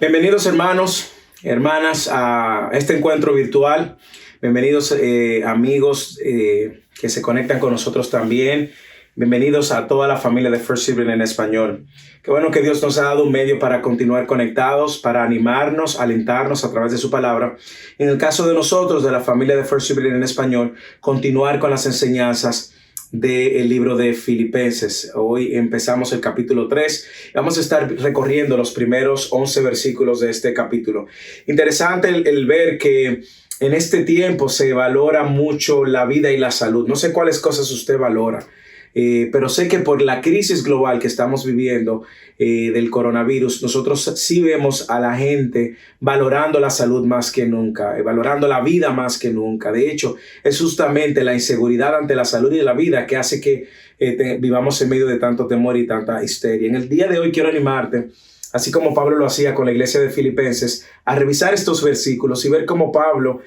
Bienvenidos hermanos, hermanas a este encuentro virtual. Bienvenidos amigos que se conectan con nosotros también. Bienvenidos a toda la familia de First Sibling en español. Qué bueno que Dios nos ha dado un medio para continuar conectados, para animarnos, alentarnos a través de su palabra. En el caso de nosotros, de la familia de First Sibling en español, continuar con las enseñanzas del libro de Filipenses. Hoy empezamos el capítulo 3. Vamos a estar recorriendo los primeros 11 versículos de este capítulo. Interesante el ver que en este tiempo se valora mucho la vida y la salud. No sé cuáles cosas usted valora. Pero sé que por la crisis global que estamos viviendo del coronavirus, nosotros sí vemos a la gente valorando la salud más que nunca, valorando la vida más que nunca. De hecho, es justamente la inseguridad ante la salud y la vida que hace que vivamos en medio de tanto temor y tanta histeria. En el día de hoy quiero animarte, así como Pablo lo hacía con la iglesia de Filipenses, a revisar estos versículos y ver cómo Pablo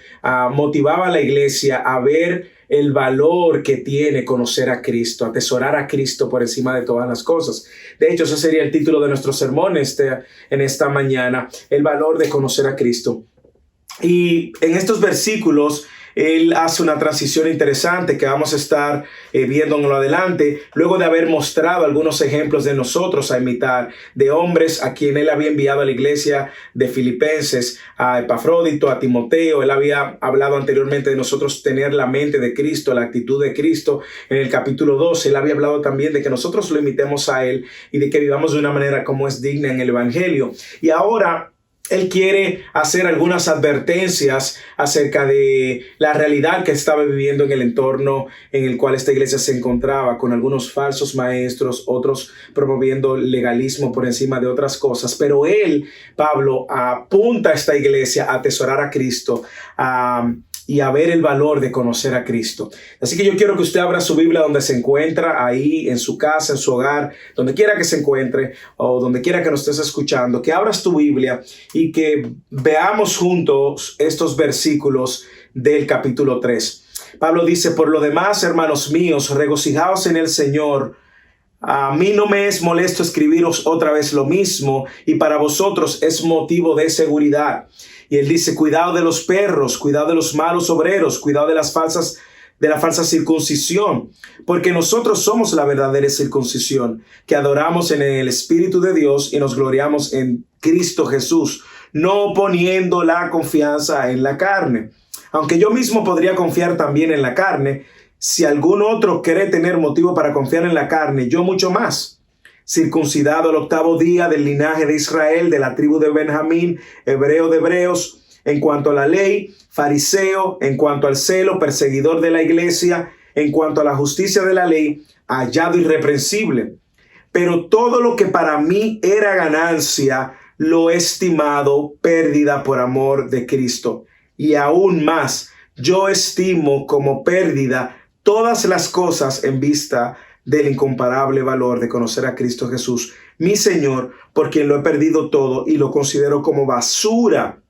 motivaba a la iglesia a ver el valor que tiene conocer a Cristo, atesorar a Cristo por encima de todas las cosas. De hecho, ese sería el título de nuestro sermón en esta mañana, el valor de conocer a Cristo. Y en estos versículos, él hace una transición interesante que vamos a estar viendo en lo adelante, luego de haber mostrado algunos ejemplos de nosotros a imitar, de hombres a quien él había enviado a la iglesia de Filipenses, a Epafrodito, a Timoteo. Él había hablado anteriormente de nosotros tener la mente de Cristo, la actitud de Cristo. En el capítulo 12, él había hablado también de que nosotros lo imitemos a él y de que vivamos de una manera como es digna en el evangelio. Y ahora él quiere hacer algunas advertencias acerca de la realidad que estaba viviendo en el entorno en el cual esta iglesia se encontraba, con algunos falsos maestros, otros promoviendo legalismo por encima de otras cosas. Pero Pablo, apunta a esta iglesia a atesorar a Cristo, y a ver el valor de conocer a Cristo. Así que yo quiero que usted abra su Biblia donde se encuentra, ahí en su casa, en su hogar, donde quiera que se encuentre o donde quiera que nos estés escuchando, que abras tu Biblia y que veamos juntos estos versículos del capítulo 3. Pablo dice: por lo demás, hermanos míos, regocijaos en el Señor. A mí no me es molesto escribiros otra vez lo mismo, y para vosotros es motivo de seguridad. Y él dice: cuidado de los perros, cuidado de los malos obreros, cuidado de la falsa circuncisión, porque nosotros somos la verdadera circuncisión, que adoramos en el Espíritu de Dios y nos gloriamos en Cristo Jesús, no poniendo la confianza en la carne. Aunque yo mismo podría confiar también en la carne, si algún otro quiere tener motivo para confiar en la carne, yo mucho más. Circuncidado al 8º día, del linaje de Israel, de la tribu de Benjamín, hebreo de hebreos, en cuanto a la ley, fariseo, en cuanto al celo, perseguidor de la iglesia, en cuanto a la justicia de la ley, hallado irreprensible. Pero todo lo que para mí era ganancia, lo he estimado pérdida por amor de Cristo. Y aún más, yo estimo como pérdida todas las cosas en vista del incomparable valor de conocer a Cristo Jesús, mi Señor, por quien lo he perdido todo y lo considero como basura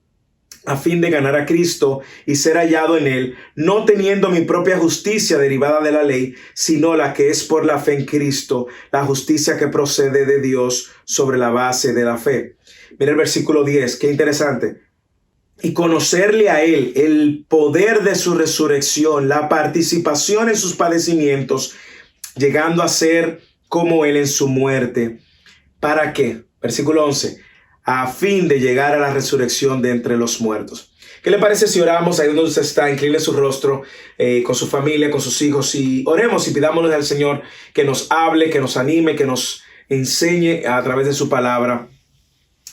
a fin de ganar a Cristo y ser hallado en él, no teniendo mi propia justicia derivada de la ley, sino la que es por la fe en Cristo, la justicia que procede de Dios sobre la base de la fe. Mira el versículo 10, qué interesante. Y conocerle a él, el poder de su resurrección, la participación en sus padecimientos, llegando a ser como él en su muerte. ¿Para qué? Versículo 11. A fin de llegar a la resurrección de entre los muertos. ¿Qué le parece si oramos ahí donde usted está? Incline su rostro con su familia, con sus hijos, y oremos y pidámosle al Señor que nos hable, que nos anime, que nos enseñe a través de su palabra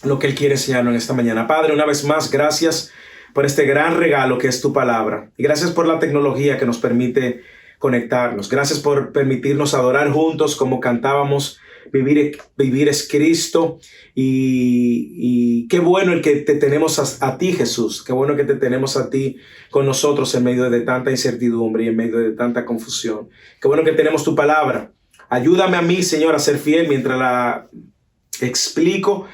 lo que Él quiere enseñarnos en esta mañana. Padre, una vez más, gracias por este gran regalo que es tu palabra. Y gracias por la tecnología que nos permite conectarnos. Gracias por permitirnos adorar juntos como cantábamos. Vivir es Cristo. Y qué bueno el que te tenemos a ti, Jesús. Qué bueno que te tenemos a ti con nosotros en medio de tanta incertidumbre y en medio de tanta confusión. Qué bueno que tenemos tu palabra. Ayúdame a mí, Señor, a ser fiel mientras la explico.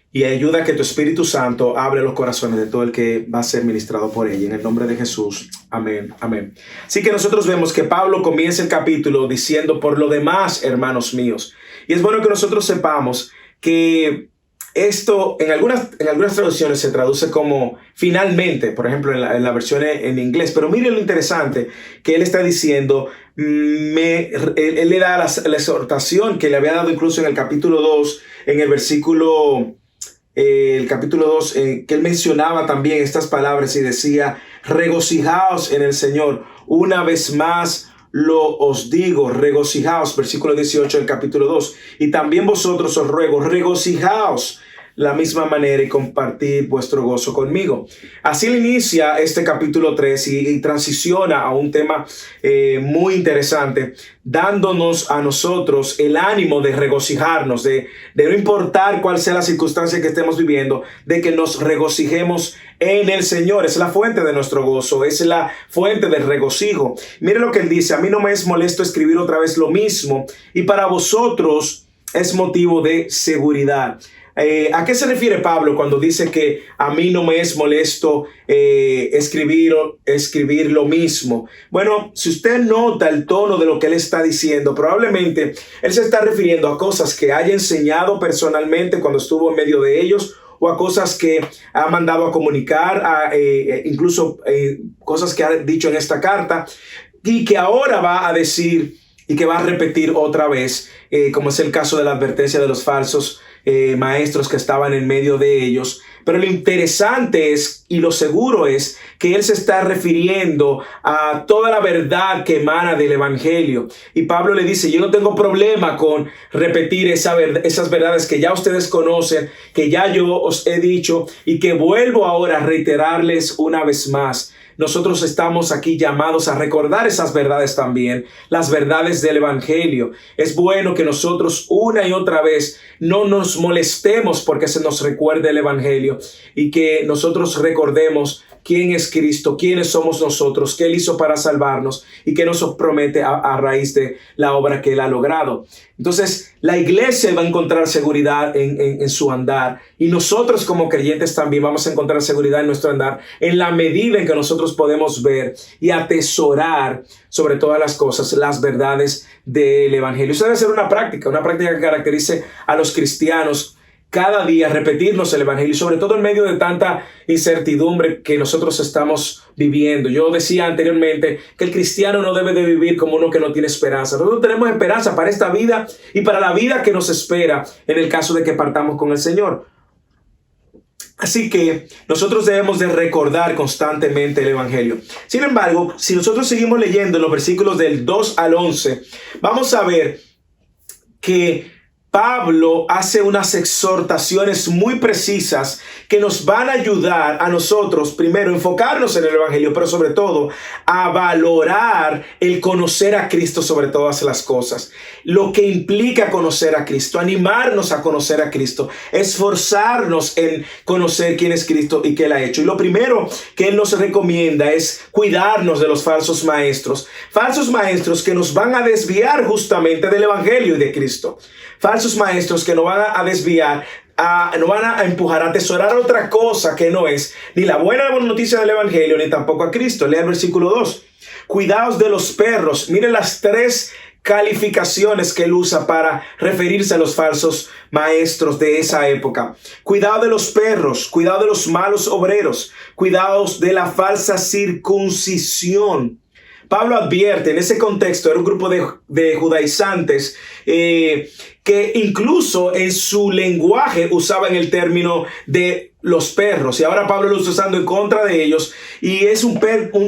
Y ayuda a que tu Espíritu Santo abra los corazones de todo el que va a ser ministrado por ella. En el nombre de Jesús. Amén. Amén. Así que nosotros vemos que Pablo comienza el capítulo diciendo: por lo demás, hermanos míos. Y es bueno que nosotros sepamos que Esto en algunas traducciones se traduce como finalmente, por ejemplo en la versión en inglés, pero mire lo interesante que él está diciendo, él le da la exhortación que le había dado incluso en el capítulo 2, en el capítulo 2, que él mencionaba también estas palabras y decía, regocijaos en el Señor, una vez más os digo, regocijaos, versículo 18 del capítulo 2, y también vosotros os ruego, regocijaos la misma manera y compartir vuestro gozo conmigo. Así le inicia este capítulo 3 y transiciona a un tema muy interesante, dándonos a nosotros el ánimo de regocijarnos, de no importar cuál sea la circunstancia que estemos viviendo, de que nos regocijemos en el Señor. Es la fuente de nuestro gozo, es la fuente del regocijo. Mire lo que él dice, a mí no me es molesto escribir otra vez lo mismo y para vosotros es motivo de seguridad. ¿A qué se refiere Pablo cuando dice que a mí no me es molesto escribir lo mismo? Bueno, si usted nota el tono de lo que él está diciendo, probablemente él se está refiriendo a cosas que haya enseñado personalmente cuando estuvo en medio de ellos, o a cosas que ha mandado a comunicar, incluso cosas que ha dicho en esta carta, y que ahora va a decir y que va a repetir otra vez, como es el caso de la advertencia de los falsos maestros que estaban en medio de ellos. Pero lo interesante es, y lo seguro es, que él se está refiriendo a toda la verdad que emana del evangelio. Y Pablo le dice, yo no tengo problema con repetir esas verdades que ya ustedes conocen, que ya yo os he dicho y que vuelvo ahora a reiterarles una vez más. Nosotros estamos aquí llamados a recordar esas verdades también, las verdades del evangelio. Es bueno que nosotros una y otra vez no nos molestemos porque se nos recuerde el evangelio y que nosotros recordemos quién es Cristo, quiénes somos nosotros, qué Él hizo para salvarnos y qué nos promete a raíz de la obra que Él ha logrado. Entonces, la iglesia va a encontrar seguridad en su andar y nosotros como creyentes también vamos a encontrar seguridad en nuestro andar en la medida en que nosotros podemos ver y atesorar sobre todas las cosas las verdades del evangelio. Eso debe ser una práctica que caracterice a los cristianos. Cada día repetirnos el evangelio, sobre todo en medio de tanta incertidumbre que nosotros estamos viviendo. Yo decía anteriormente que el cristiano no debe de vivir como uno que no tiene esperanza. Nosotros tenemos esperanza para esta vida y para la vida que nos espera en el caso de que partamos con el Señor. Así que nosotros debemos de recordar constantemente el evangelio. Sin embargo, si nosotros seguimos leyendo en los versículos del 2 al 11, vamos a ver que Pablo hace unas exhortaciones muy precisas que nos van a ayudar a nosotros, primero, enfocarnos en el evangelio, pero sobre todo a valorar el conocer a Cristo sobre todas las cosas. Lo que implica conocer a Cristo, animarnos a conocer a Cristo, esforzarnos en conocer quién es Cristo y qué Él ha hecho. Y lo primero que Él nos recomienda es cuidarnos de los falsos maestros que nos van a desviar justamente del evangelio y de Cristo. Falsos maestros que nos van a desviar, nos van a empujar a atesorar otra cosa que no es ni la buena noticia del evangelio, ni tampoco a Cristo. Lea el versículo 2. Cuidaos de los perros. Miren las tres calificaciones que él usa para referirse a los falsos maestros de esa época. Cuidado de los perros, cuidado de los malos obreros, cuidados de la falsa circuncisión. Pablo advierte, en ese contexto era un grupo de judaizantes que incluso en su lenguaje usaban el término de los perros, y ahora Pablo lo está usando en contra de ellos, y es un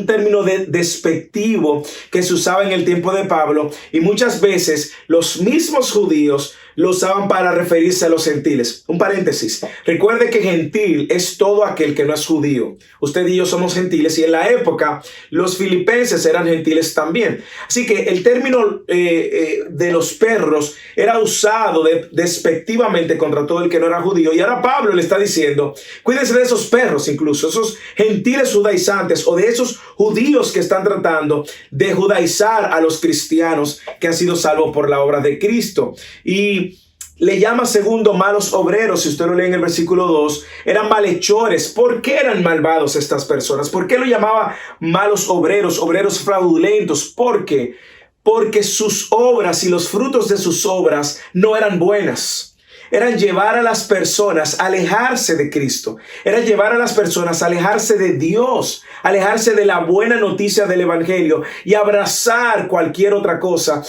término despectivo que se usaba en el tiempo de Pablo, y muchas veces los mismos judíos lo usaban para referirse a los gentiles. Un paréntesis, recuerde que gentil es todo aquel que no es judío. Usted y yo somos gentiles, y en la época los filipenses eran gentiles también. Así que el término de los perros era usado despectivamente contra todo el que no era judío, y ahora Pablo le está diciendo, cuídense de esos perros, incluso esos gentiles judaizantes o de esos judíos que están tratando de judaizar a los cristianos que han sido salvos por la obra de Cristo. Y le llama segundo malos obreros. Si usted lo lee en el versículo 2, eran malhechores. ¿Por qué eran malvados estas personas? ¿Por qué lo llamaba malos obreros, obreros fraudulentos? ¿Por qué? Porque sus obras y los frutos de sus obras no eran buenas. Eran llevar a las personas a alejarse de Cristo. Era llevar a las personas a alejarse de Dios, alejarse de la buena noticia del evangelio y abrazar cualquier otra cosa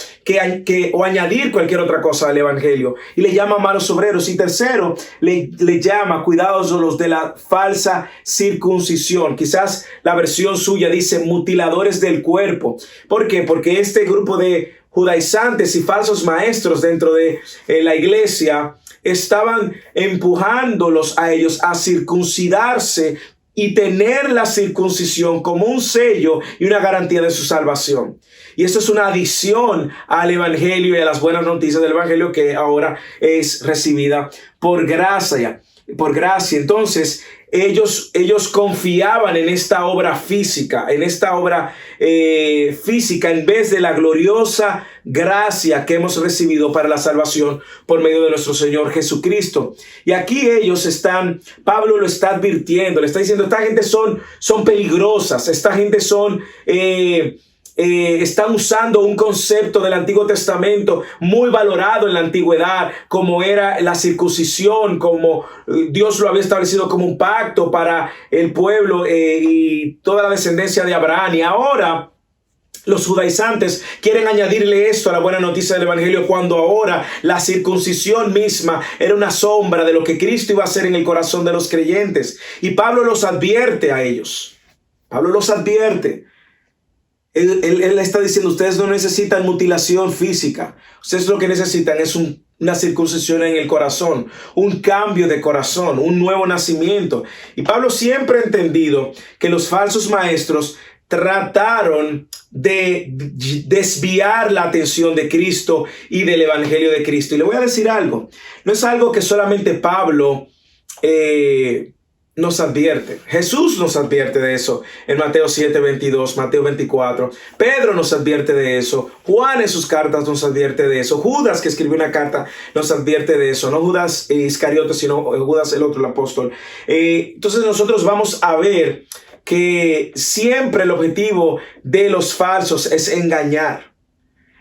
o añadir cualquier otra cosa al evangelio. Y le llama malos obreros. Y tercero, le llama cuidados los de la falsa circuncisión. Quizás la versión suya dice mutiladores del cuerpo. ¿Por qué? Porque este grupo de judaizantes y falsos maestros dentro de la iglesia estaban empujándolos a ellos a circuncidarse y tener la circuncisión como un sello y una garantía de su salvación. Y esto es una adición al evangelio y a las buenas noticias del evangelio que ahora es recibida por gracia. Entonces, ellos confiaban en esta obra física, en vez de la gloriosa gracia que hemos recibido para la salvación por medio de nuestro Señor Jesucristo. Y aquí Pablo lo está advirtiendo, le está diciendo, esta gente son peligrosas, esta gente están usando un concepto del Antiguo Testamento muy valorado en la antigüedad, como era la circuncisión, como Dios lo había establecido como un pacto para el pueblo y toda la descendencia de Abraham. Y ahora los judaizantes quieren añadirle esto a la buena noticia del evangelio, cuando ahora la circuncisión misma era una sombra de lo que Cristo iba a hacer en el corazón de los creyentes. Y Pablo los advierte a ellos. Pablo los advierte. Él está diciendo, ustedes no necesitan mutilación física. Ustedes lo que necesitan es una circuncisión en el corazón, un cambio de corazón, un nuevo nacimiento. Y Pablo siempre ha entendido que los falsos maestros trataron de desviar la atención de Cristo y del evangelio de Cristo. Y le voy a decir algo. No es algo que solamente Pablo nos advierte. Jesús nos advierte de eso en Mateo 7:22, Mateo 24. Pedro nos advierte de eso. Juan en sus cartas nos advierte de eso. Judas, que escribió una carta, nos advierte de eso. No Judas Iscariote, sino Judas el otro, el apóstol. Entonces nosotros vamos a ver que siempre el objetivo de los falsos es engañar.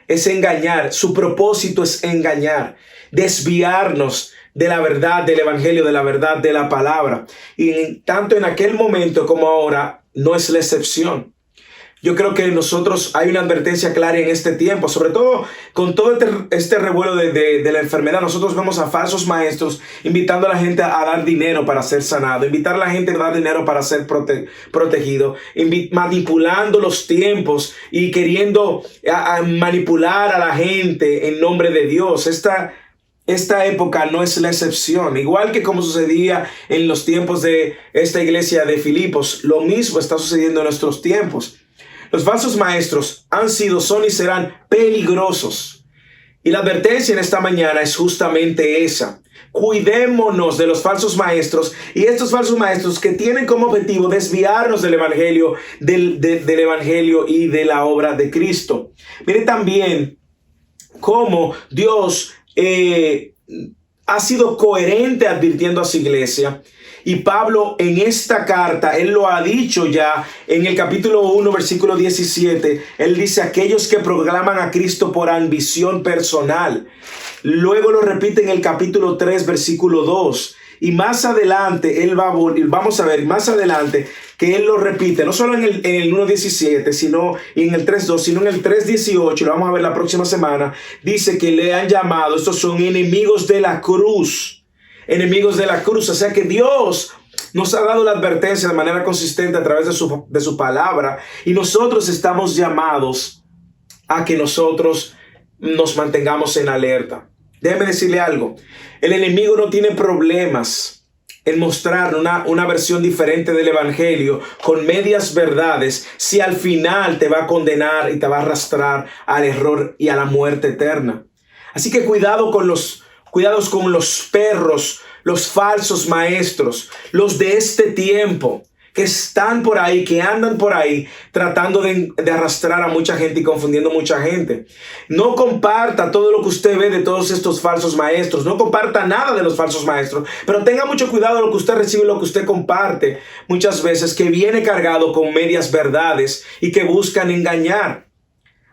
Es engañar. Su propósito es engañar, desviarnos de la verdad del evangelio, de la verdad de la palabra. Y tanto en aquel momento como ahora no es la excepción. Yo creo que hay una advertencia clara en este tiempo, sobre todo con todo este revuelo de la enfermedad. Nosotros vemos a falsos maestros invitando a la gente a dar dinero para ser sanado, invitar a la gente a dar dinero para ser protegido, manipulando los tiempos y queriendo manipular a la gente en nombre de Dios. Esta época no es la excepción. Igual que como sucedía en los tiempos de esta iglesia de Filipos, lo mismo está sucediendo en nuestros tiempos. Los falsos maestros son y serán peligrosos. Y la advertencia en esta mañana es justamente esa. Cuidémonos de los falsos maestros y estos falsos maestros que tienen como objetivo desviarnos del evangelio, del evangelio y de la obra de Cristo. Mire también cómo Dios ha sido coherente advirtiendo a su iglesia. Y Pablo en esta carta, él lo ha dicho ya en el capítulo 1, versículo 17. Él dice, aquellos que proclaman a Cristo por ambición personal. Luego lo repite en el capítulo 3, versículo 2. Y más adelante, vamos a ver más adelante que él lo repite, no solo en el 1.17, sino en el 3.2, sino en el 3.18, lo vamos a ver la próxima semana, dice que le han llamado, estos son enemigos de la cruz. Enemigos de la cruz. O sea que Dios nos ha dado la advertencia de manera consistente a través de su palabra, y nosotros estamos llamados a que nosotros nos mantengamos en alerta. Déjeme decirle algo. El enemigo no tiene problemas en mostrar una versión diferente del evangelio con medias verdades, si al final te va a condenar y te va a arrastrar al error y a la muerte eterna. Así que cuidados con los perros, los falsos maestros, los de este tiempo, que están por ahí, que andan por ahí tratando de arrastrar a mucha gente y confundiendo a mucha gente. No comparta todo lo que usted ve de todos estos falsos maestros. No comparta nada de los falsos maestros. Pero tenga mucho cuidado de lo que usted recibe y lo que usted comparte. Muchas veces que viene cargado con medias verdades y que buscan engañar.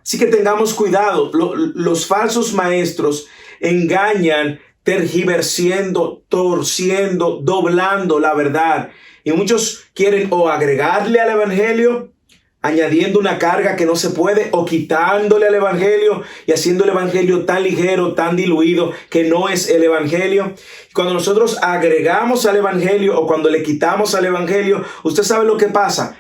Así que tengamos cuidado. Los falsos maestros engañan tergiversando, torciendo, doblando la verdad. Y muchos quieren o agregarle al evangelio, añadiendo una carga que no se puede, o quitándole al evangelio y haciendo el evangelio tan ligero, tan diluido, que no es el evangelio. Cuando nosotros agregamos al evangelio o cuando le quitamos al evangelio, usted sabe lo que pasa.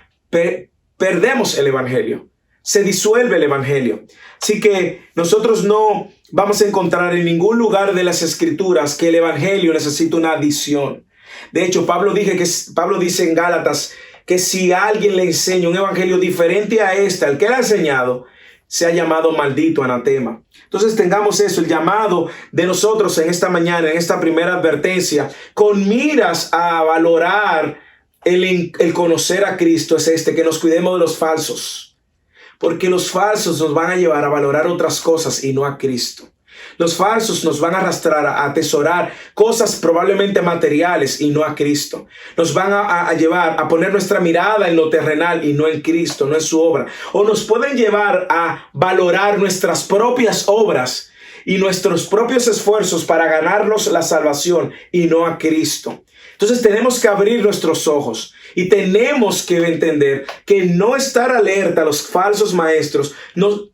Perdemos el evangelio. Se disuelve el evangelio. Así que nosotros no vamos a encontrar en ningún lugar de las escrituras que el evangelio necesita una adición. De hecho, Pablo dice en Gálatas que si alguien le enseña un evangelio diferente a al que él ha enseñado, se ha llamado maldito, anatema. Entonces tengamos eso, el llamado de nosotros en esta mañana, en esta primera advertencia, con miras a valorar el conocer a Cristo, es que nos cuidemos de los falsos. Porque los falsos nos van a llevar a valorar otras cosas y no a Cristo. Los falsos nos van a arrastrar a atesorar cosas probablemente materiales y no a Cristo. Nos van a llevar a poner nuestra mirada en lo terrenal y no en Cristo, no en su obra. O nos pueden llevar a valorar nuestras propias obras y nuestros propios esfuerzos para ganarnos la salvación y no a Cristo. Entonces tenemos que abrir nuestros ojos y tenemos que entender que no estar alerta a los falsos maestros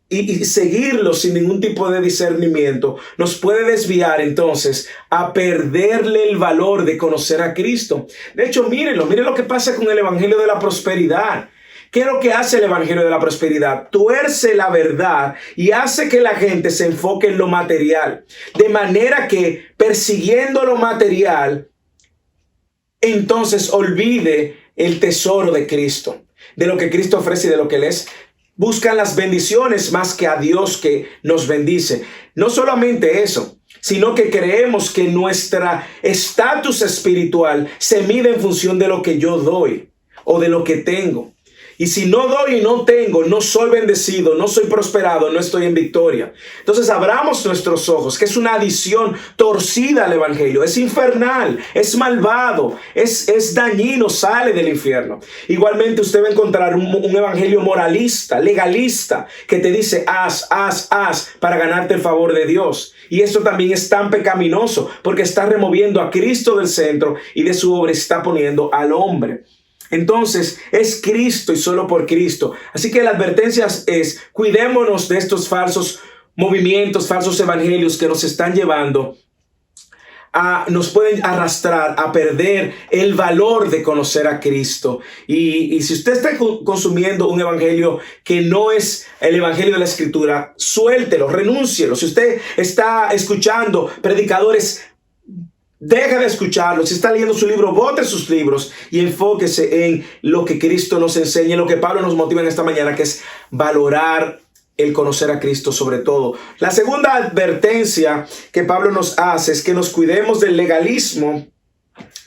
y seguirlos sin ningún tipo de discernimiento nos puede desviar entonces a perderle el valor de conocer a Cristo. De hecho, miren lo que pasa con el evangelio de la prosperidad. ¿Qué es lo que hace el evangelio de la prosperidad? Tuerce la verdad y hace que la gente se enfoque en lo material. De manera que persiguiendo lo material, entonces olvide el tesoro de Cristo, de lo que Cristo ofrece y de lo que Él es. Buscan las bendiciones más que a Dios que nos bendice. No solamente eso, sino que creemos que nuestra estatus espiritual se mide en función de lo que yo doy o de lo que tengo. Y si no doy y no tengo, no soy bendecido, no soy prosperado, no estoy en victoria. Entonces abramos nuestros ojos, que es una adición torcida al evangelio. Es infernal, es malvado, es dañino, sale del infierno. Igualmente usted va a encontrar un evangelio moralista, legalista, que te dice haz para ganarte el favor de Dios. Y esto también es tan pecaminoso porque está removiendo a Cristo del centro y de su obra está poniendo al hombre. Entonces es Cristo y solo por Cristo. Así que la advertencia es: cuidémonos de estos falsos movimientos, falsos evangelios que nos están llevando nos pueden arrastrar a perder el valor de conocer a Cristo. Y si usted está consumiendo un evangelio que no es el evangelio de la Escritura, suéltelo, renúncielo. Si usted está escuchando predicadores, deja de escucharlo. Si está leyendo su libro, bote sus libros y enfóquese en lo que Cristo nos enseña, lo que Pablo nos motiva en esta mañana, que es valorar el conocer a Cristo sobre todo. La segunda advertencia que Pablo nos hace es que nos cuidemos del legalismo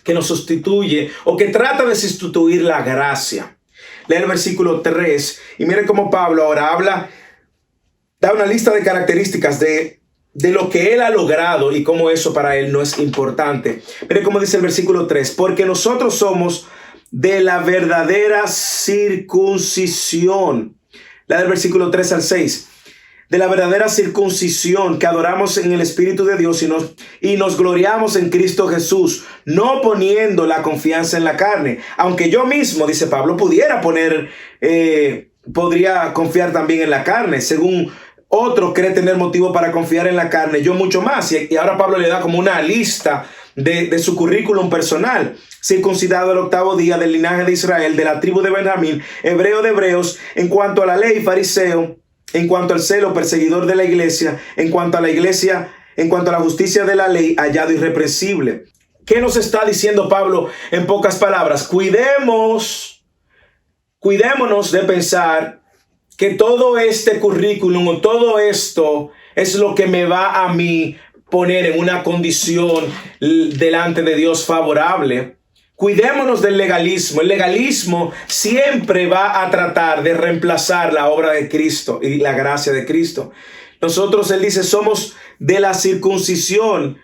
que nos sustituye o que trata de sustituir la gracia. Lea el versículo 3 y miren cómo Pablo ahora da una lista de características de lo que él ha logrado y cómo eso para él no es importante. Mire cómo dice el versículo 3: porque nosotros somos de la verdadera circuncisión. La del versículo 3 al 6. De la verdadera circuncisión, que adoramos en el Espíritu de Dios y nos gloriamos en Cristo Jesús, no poniendo la confianza en la carne. Aunque yo mismo, dice Pablo, podría confiar también en la carne, según otro cree tener motivo para confiar en la carne, yo mucho más. Y ahora Pablo le da como una lista de su currículum personal: circuncidado el 8º día, del linaje de Israel, de la tribu de Benjamín, hebreo de hebreos, en cuanto a la ley, fariseo, en cuanto al celo, perseguidor de la iglesia, en cuanto a la justicia de la ley, hallado irreprensible. ¿Qué nos está diciendo Pablo en pocas palabras? Cuidémonos de pensar que todo este currículum o todo esto es lo que me va a mí poner en una condición delante de Dios favorable. Cuidémonos del legalismo. El legalismo siempre va a tratar de reemplazar la obra de Cristo y la gracia de Cristo. Nosotros, él dice, somos de la circuncisión,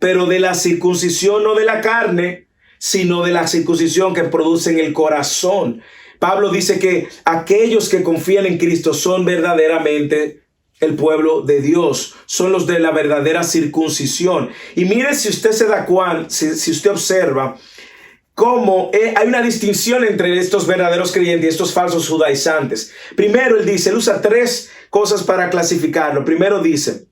pero de la circuncisión no de la carne, sino de la circuncisión que produce en el corazón. Pablo dice que aquellos que confían en Cristo son verdaderamente el pueblo de Dios, son los de la verdadera circuncisión. Y mire, si usted se da cuenta, si usted observa cómo hay una distinción entre estos verdaderos creyentes y estos falsos judaizantes. Primero, él usa tres cosas para clasificarlo. Primero dice,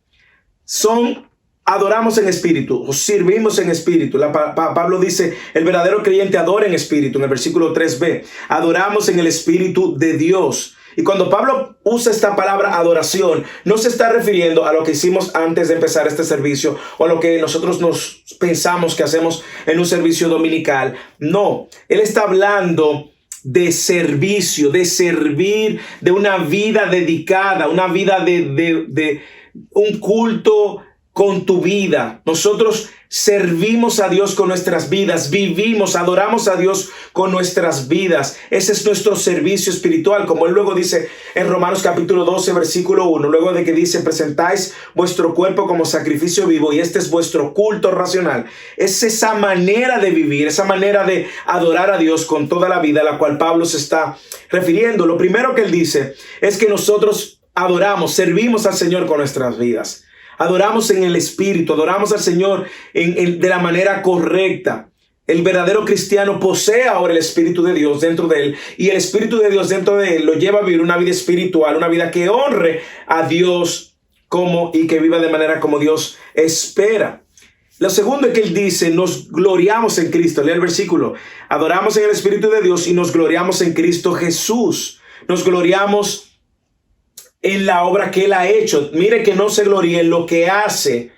adoramos en espíritu o servimos en espíritu. Pablo dice, el verdadero creyente adora en espíritu, en el versículo 3b. Adoramos en el espíritu de Dios. Y cuando Pablo usa esta palabra adoración, no se está refiriendo a lo que hicimos antes de empezar este servicio o a lo que nosotros nos pensamos que hacemos en un servicio dominical. No, él está hablando de servicio, de servir, de una vida dedicada, una vida de un culto con tu vida. Nosotros servimos a Dios con nuestras vidas, vivimos, adoramos a Dios con nuestras vidas. Ese es nuestro servicio espiritual, como él luego dice en Romanos capítulo 12, versículo 1, luego de que dice, presentáis vuestro cuerpo como sacrificio vivo y este es vuestro culto racional. Es esa manera de vivir, esa manera de adorar a Dios con toda la vida a la cual Pablo se está refiriendo. Lo primero que él dice es que nosotros adoramos, servimos al Señor con nuestras vidas. Adoramos en el Espíritu, adoramos al Señor de la manera correcta. El verdadero cristiano posee ahora el Espíritu de Dios dentro de él y el Espíritu de Dios dentro de él lo lleva a vivir una vida espiritual, una vida que honre a Dios y que viva de manera como Dios espera. Lo segundo es que él dice, nos gloriamos en Cristo. Lea el versículo. Adoramos en el Espíritu de Dios y nos gloriamos en Cristo Jesús. Nos gloriamos en la obra que él ha hecho. Mire que no se gloríe en lo que hace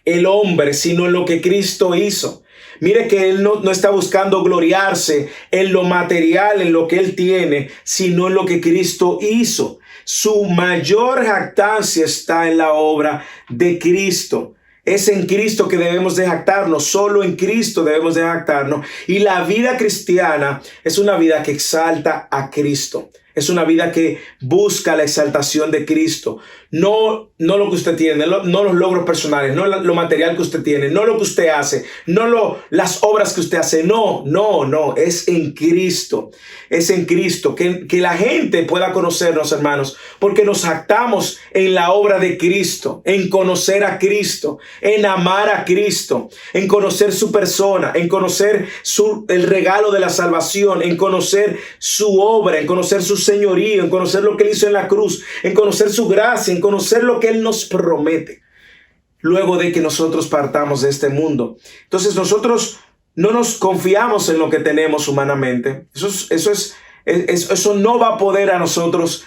el hombre, sino en lo que Cristo hizo. Mire que él no está buscando gloriarse en lo material, en lo que él tiene, sino en lo que Cristo hizo. Su mayor jactancia está en la obra de Cristo. Es en Cristo que debemos de jactarnos, solo en Cristo debemos de jactarnos. Y la vida cristiana es una vida que exalta a Cristo. Es una vida que busca la exaltación de Cristo. No lo que usted tiene, no los logros personales, no lo material que usted tiene, no lo que usted hace, las obras que usted hace. No. Es en Cristo. Es en Cristo. Que la gente pueda conocernos, hermanos, porque nos jactamos en la obra de Cristo, en conocer a Cristo, en amar a Cristo, en conocer su persona, en conocer el regalo de la salvación, en conocer su obra, en conocer su señorío, en conocer lo que él hizo en la cruz, en conocer su gracia, en conocer lo que él nos promete luego de que nosotros partamos de este mundo. Entonces nosotros no nos confiamos en lo que tenemos humanamente. Eso no va a poder a nosotros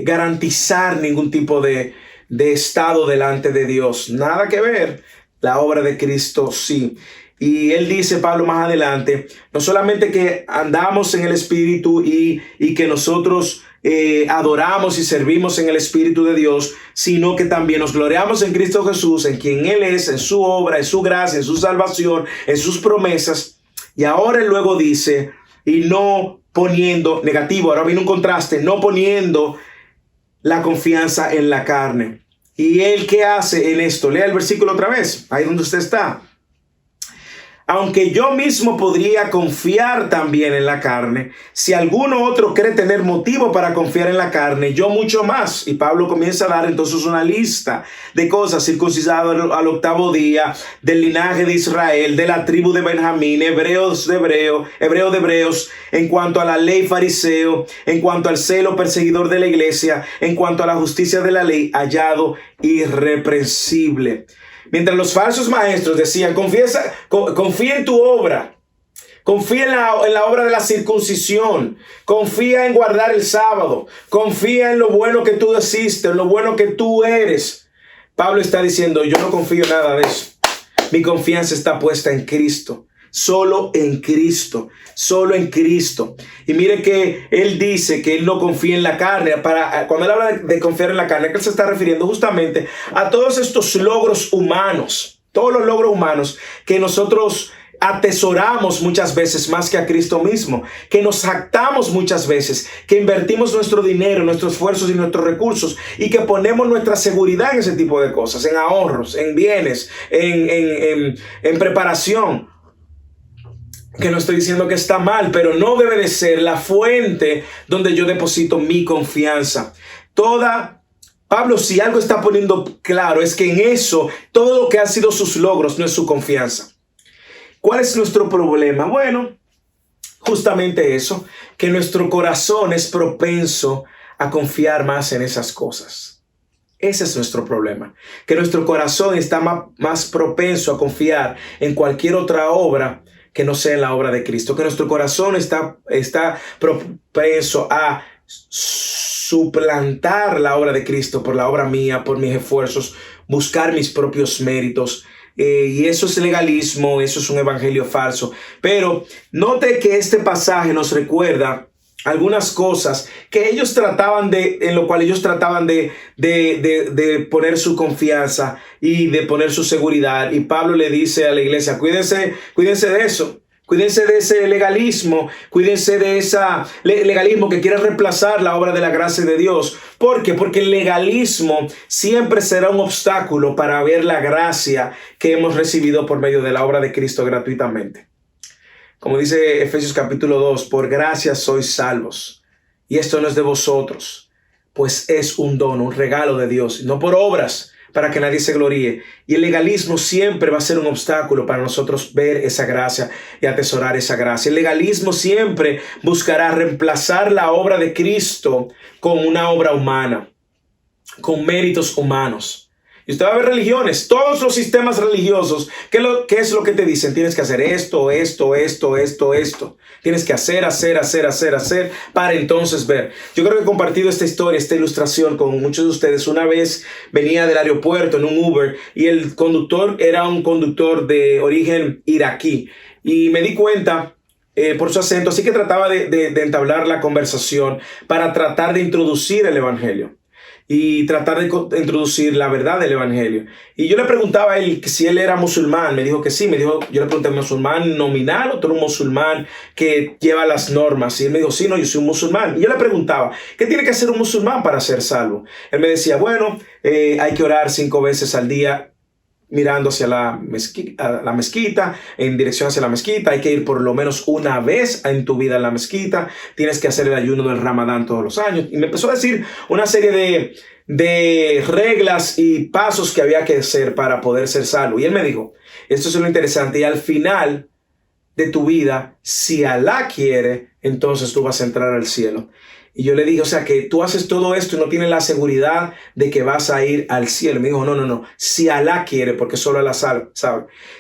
garantizar ningún tipo de estado delante de Dios. Nada que ver. La obra de Cristo sí. Y él dice, Pablo más adelante, no solamente que andamos en el Espíritu y que nosotros adoramos y servimos en el Espíritu de Dios, sino que también nos gloriamos en Cristo Jesús, en quien Él es, en su obra, en su gracia, en su salvación, en sus promesas. Y ahora él luego dice, y no poniendo, negativo, ahora viene un contraste, no poniendo la confianza en la carne. ¿Y él qué hace en esto? Lea el versículo otra vez, ahí donde usted está. Aunque yo mismo podría confiar también en la carne, si alguno otro cree tener motivo para confiar en la carne, yo mucho más. Y Pablo comienza a dar entonces una lista de cosas: circuncidado al 8º día, del linaje de Israel, de la tribu de Benjamín, hebreo de hebreos, en cuanto a la ley fariseo, en cuanto al celo perseguidor de la iglesia, en cuanto a la justicia de la ley, hallado irreprensible. Mientras los falsos maestros decían, confía en tu obra, confía en la obra de la circuncisión, confía en guardar el sábado, confía en lo bueno que tú hiciste, en lo bueno que tú eres. Pablo está diciendo, yo no confío en nada de eso. Mi confianza está puesta en Cristo. Solo en Cristo, solo en Cristo. Y mire que él dice que él no confía en la carne. Cuando él habla de confiar en la carne, que él se está refiriendo justamente a todos estos logros humanos, todos los logros humanos que nosotros atesoramos muchas veces más que a Cristo mismo, que nos jactamos muchas veces, que invertimos nuestro dinero, nuestros esfuerzos y nuestros recursos y que ponemos nuestra seguridad en ese tipo de cosas, en ahorros, en bienes, en preparación. Que no estoy diciendo que está mal, pero no debe de ser la fuente donde yo deposito mi confianza. Pablo, si algo está poniendo claro, es que en eso, todo lo que han sido sus logros no es su confianza. ¿Cuál es nuestro problema? Bueno, justamente eso, que nuestro corazón es propenso a confiar más en esas cosas. Ese es nuestro problema, que nuestro corazón está más propenso a confiar en cualquier otra obra que no sea en la obra de Cristo, que nuestro corazón está propenso a suplantar la obra de Cristo por la obra mía, por mis esfuerzos, buscar mis propios méritos. Y eso es legalismo, eso es un evangelio falso. Pero note que este pasaje nos recuerda algunas cosas que ellos trataban en lo cual ellos trataban de poner su confianza y de poner su seguridad. Y Pablo le dice a la iglesia, cuídense de eso. Cuídense de ese legalismo, cuídense de ese legalismo que quiere reemplazar la obra de la gracia de Dios. ¿Por qué? Porque el legalismo siempre será un obstáculo para ver la gracia que hemos recibido por medio de la obra de Cristo gratuitamente. Como dice Efesios capítulo 2, por gracia sois salvos. Y esto no es de vosotros, pues es un don, un regalo de Dios, no por obras, para que nadie se gloríe. Y el legalismo siempre va a ser un obstáculo para nosotros ver esa gracia y atesorar esa gracia. El legalismo siempre buscará reemplazar la obra de Cristo con una obra humana, con méritos humanos. Y usted va a ver religiones, todos los sistemas religiosos, ¿qué es lo que te dicen? Tienes que hacer esto. Tienes que hacer, para entonces ver. Yo creo que he compartido esta historia, esta ilustración con muchos de ustedes. Una vez venía del aeropuerto en un Uber y el conductor era un conductor de origen iraquí. Y me di cuenta por su acento, así que trataba de entablar la conversación para tratar de introducir el evangelio. Y tratar de introducir la verdad del evangelio. Y yo le preguntaba a él si él era musulmán. Me dijo que sí. Yo le pregunté, ¿musulmán nominal o tú eres un musulmán que lleva las normas? Y él me dijo, sí, no, yo soy un musulmán. Y yo le preguntaba, ¿qué tiene que hacer un musulmán para ser salvo? Él me decía, bueno, hay que orar 5 veces al día mirando hacia la mezquita, en dirección hacia la mezquita. Hay que ir por lo menos una vez en tu vida a la mezquita. Tienes que hacer el ayuno del Ramadán todos los años. Y me empezó a decir una serie de reglas y pasos que había que hacer para poder ser salvo. Y él me dijo, esto es lo interesante, y al final de tu vida, si Alá quiere, entonces tú vas a entrar al cielo. Y yo le dije, o sea, que tú haces todo esto y no tienes la seguridad de que vas a ir al cielo. Y me dijo, no. Si Alá quiere, porque solo Alá sabe.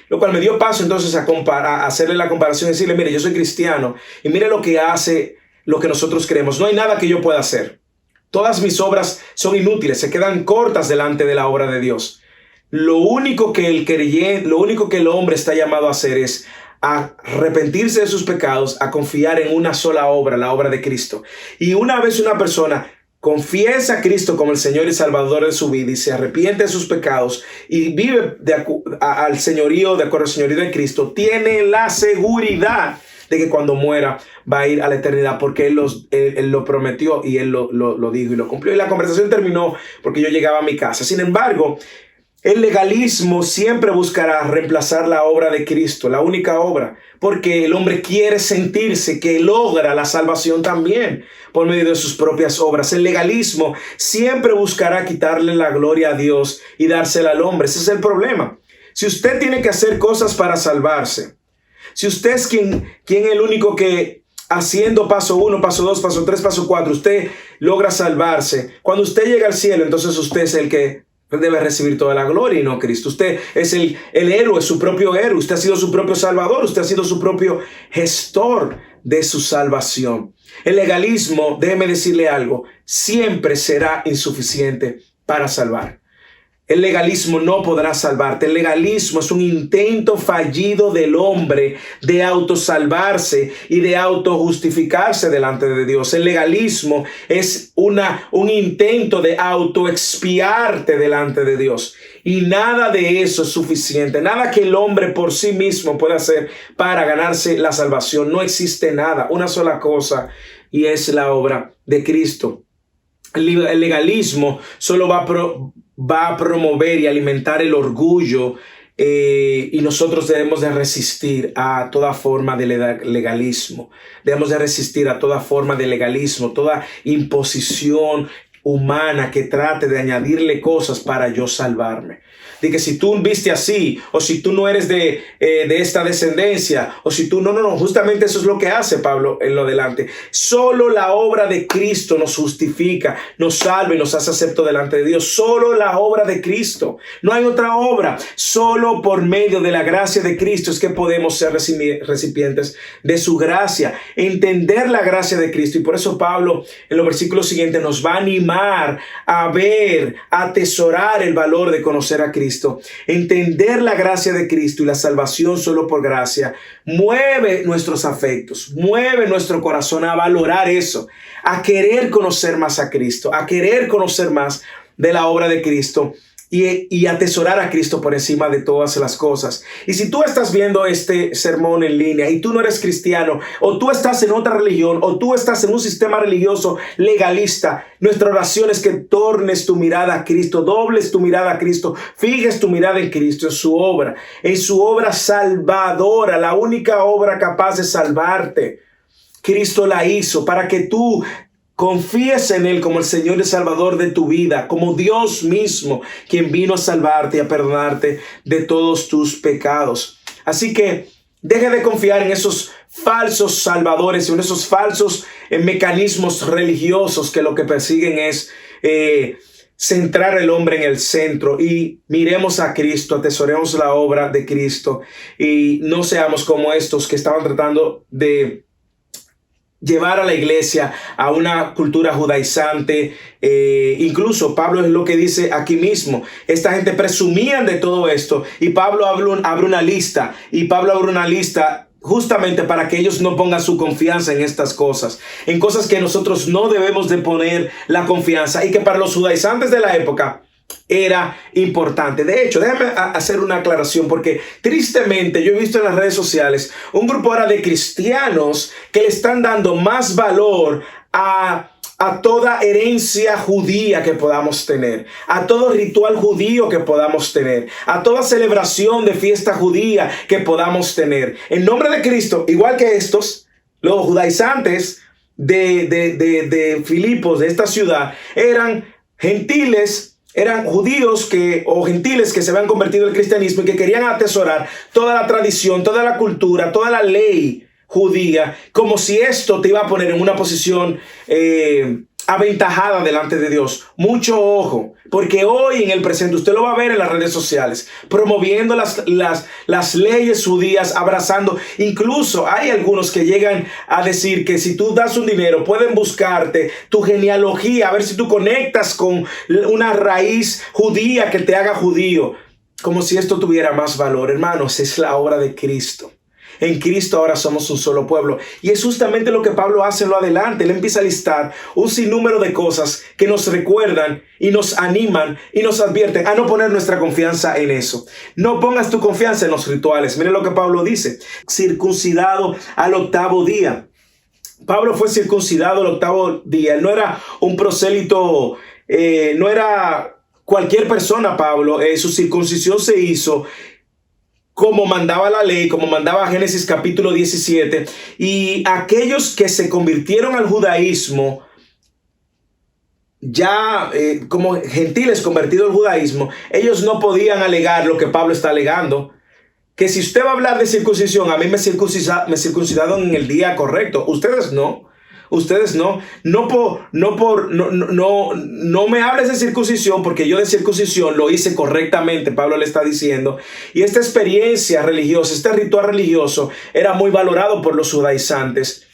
Lo cual me dio paso entonces a hacerle la comparación y decirle, mire, yo soy cristiano y mire lo que hace lo que nosotros creemos. No hay nada que yo pueda hacer. Todas mis obras son inútiles, se quedan cortas delante de la obra de Dios. Lo único que el hombre está llamado a hacer es a arrepentirse de sus pecados, a confiar en una sola obra, la obra de Cristo. Y una vez una persona confiesa a Cristo como el Señor y Salvador de su vida y se arrepiente de sus pecados y vive al señorío, de acuerdo al señorío de Cristo, tiene la seguridad de que cuando muera va a ir a la eternidad, porque él lo prometió y él lo dijo y lo cumplió. Y la conversación terminó porque yo llegaba a mi casa. Sin embargo, el legalismo siempre buscará reemplazar la obra de Cristo, la única obra, porque el hombre quiere sentirse que logra la salvación también por medio de sus propias obras. El legalismo siempre buscará quitarle la gloria a Dios y dársela al hombre. Ese es el problema. Si usted tiene que hacer cosas para salvarse, si usted es quien el único que haciendo paso 1, paso 2, paso 3, paso 4, usted logra salvarse, cuando usted llega al cielo, entonces usted es el que debe recibir toda la gloria y no Cristo. Usted es el héroe, su propio héroe. Usted ha sido su propio salvador. Usted ha sido su propio gestor de su salvación. El legalismo, déjeme decirle algo, siempre será insuficiente para salvar. El legalismo no podrá salvarte. El legalismo es un intento fallido del hombre de autosalvarse y de autojustificarse delante de Dios. El legalismo es un intento de autoexpiarte delante de Dios. Y nada de eso es suficiente. Nada que el hombre por sí mismo pueda hacer para ganarse la salvación. No existe nada. Una sola cosa, y es la obra de Cristo. El legalismo solo va a promover y alimentar el orgullo, y nosotros debemos de resistir a toda forma de legalismo. Debemos de resistir a toda forma de legalismo, toda imposición humana que trate de añadirle cosas para yo salvarme. De que si tú viste así, o si tú no eres de esta descendencia, o si tú no, justamente eso es lo que hace Pablo en lo delante. Solo la obra de Cristo nos justifica, nos salva y nos hace acepto delante de Dios. Solo la obra de Cristo. No hay otra obra. Solo por medio de la gracia de Cristo es que podemos ser recipientes de su gracia. Entender la gracia de Cristo. Y por eso Pablo en los versículos siguientes nos va a animar a ver, a atesorar el valor de conocer a Cristo. Entender la gracia de Cristo y la salvación solo por gracia mueve nuestros afectos, mueve nuestro corazón a valorar eso, a querer conocer más a Cristo, a querer conocer más de la obra de Cristo y atesorar a Cristo por encima de todas las cosas. Y si tú estás viendo este sermón en línea y tú no eres cristiano, o tú estás en otra religión, o tú estás en un sistema religioso legalista, nuestra oración es que tornes tu mirada a Cristo, dobles tu mirada a Cristo, fijes tu mirada en Cristo, en su obra salvadora, la única obra capaz de salvarte. Cristo la hizo para que tú confíes en Él como el Señor y Salvador de tu vida, como Dios mismo, quien vino a salvarte y a perdonarte de todos tus pecados. Así que deje de confiar en esos falsos salvadores, en esos falsos mecanismos religiosos que lo que persiguen es centrar el hombre en el centro, y miremos a Cristo, atesoremos la obra de Cristo y no seamos como estos que estaban tratando de llevar a la iglesia a una cultura judaizante. Incluso Pablo es lo que dice aquí mismo. Esta gente presumían de todo esto, y Pablo abre una lista, justamente para que ellos no pongan su confianza en estas cosas, en cosas que nosotros no debemos de poner la confianza, y que para los judaizantes de la época era importante. De hecho, déjame hacer una aclaración, porque tristemente yo he visto en las redes sociales un grupo ahora de cristianos que le están dando más valor a toda herencia judía que podamos tener, a todo ritual judío que podamos tener, a toda celebración de fiesta judía que podamos tener. En nombre de Cristo, igual que estos, los judaizantes de Filipos, de esta ciudad, eran gentiles. Eran judíos o gentiles que se habían convertido al cristianismo y que querían atesorar toda la tradición, toda la cultura, toda la ley judía, como si esto te iba a poner en una posición aventajada delante de Dios. Mucho ojo, porque hoy en el presente usted lo va a ver en las redes sociales, promoviendo las leyes judías, abrazando. Incluso hay algunos que llegan a decir que si tú das un dinero, pueden buscarte tu genealogía, a ver si tú conectas con una raíz judía que te haga judío, como si esto tuviera más valor. Hermanos, es la obra de Cristo. En Cristo ahora somos un solo pueblo. Y es justamente lo que Pablo hace en lo adelante. Él empieza a listar un sinnúmero de cosas que nos recuerdan y nos animan y nos advierten a no poner nuestra confianza en eso. No pongas tu confianza en los rituales. Miren lo que Pablo dice. Circuncidado al 8º día. Pablo fue circuncidado al 8º día. Él no era un prosélito, no era cualquier persona, Pablo. Su circuncisión se hizo como mandaba la ley, como mandaba Génesis capítulo 17. Y aquellos que se convirtieron al judaísmo, ya como gentiles convertidos al judaísmo, ellos no podían alegar lo que Pablo está alegando. Que si usted va a hablar de circuncisión, a mí me circuncidaron en el día correcto. Ustedes no. Ustedes no me hables de circuncisión, porque yo de circuncisión lo hice correctamente, Pablo le está diciendo. Y esta experiencia religiosa, este ritual religioso era muy valorado por los judaizantes.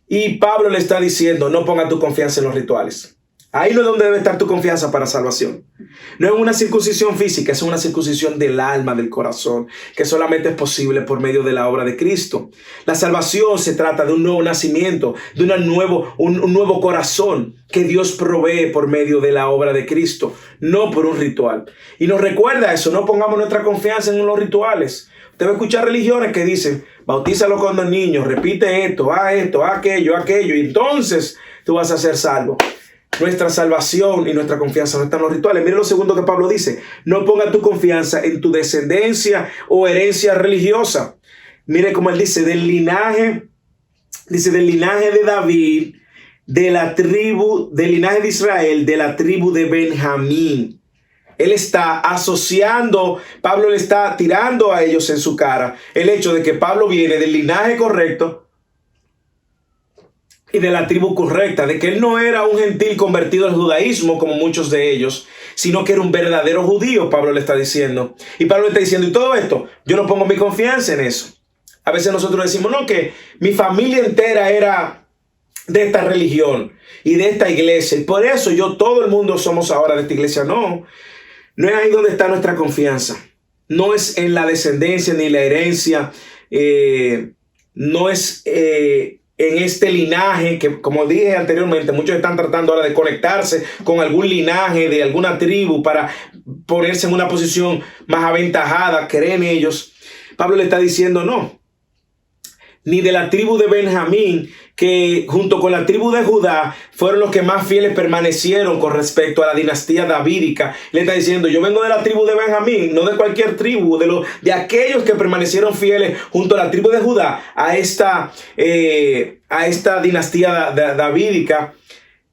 Y Pablo le está diciendo, no ponga tu confianza en los rituales. Ahí no es donde debe estar tu confianza para salvación. No es una circuncisión física, es una circuncisión del alma, del corazón, que solamente es posible por medio de la obra de Cristo. La salvación se trata de un nuevo nacimiento, de un nuevo corazón que Dios provee por medio de la obra de Cristo, no por un ritual. Y nos recuerda eso, no pongamos nuestra confianza en los rituales. Usted va a escuchar religiones que dicen, bautízalo con los niños, repite esto, aquello, y entonces tú vas a ser salvo. Nuestra salvación y nuestra confianza no están en los rituales. Mire lo segundo que Pablo dice. No ponga tu confianza en tu descendencia o herencia religiosa. Mire cómo él dice, del linaje de David, del linaje de Israel, de la tribu de Benjamín. Él está asociando, Pablo le está tirando a ellos en su cara el hecho de que Pablo viene del linaje correcto y de la tribu correcta, de que él no era un gentil convertido al judaísmo como muchos de ellos, sino que era un verdadero judío, Pablo le está diciendo. Y Pablo le está diciendo, y todo esto, yo no pongo mi confianza en eso. A veces nosotros decimos, no, que mi familia entera era de esta religión y de esta iglesia, y por eso todo el mundo somos ahora de esta iglesia. No, no es ahí donde está nuestra confianza. No es en la descendencia ni la herencia, no es en este linaje que, como dije anteriormente, muchos están tratando ahora de conectarse con algún linaje de alguna tribu para ponerse en una posición más aventajada, creen ellos. Pablo le está diciendo no, ni de la tribu de Benjamín, que junto con la tribu de Judá fueron los que más fieles permanecieron con respecto a la dinastía davídica. Le está diciendo, yo vengo de la tribu de Benjamín, no de cualquier tribu, de aquellos que permanecieron fieles junto a la tribu de Judá a esta dinastía davídica.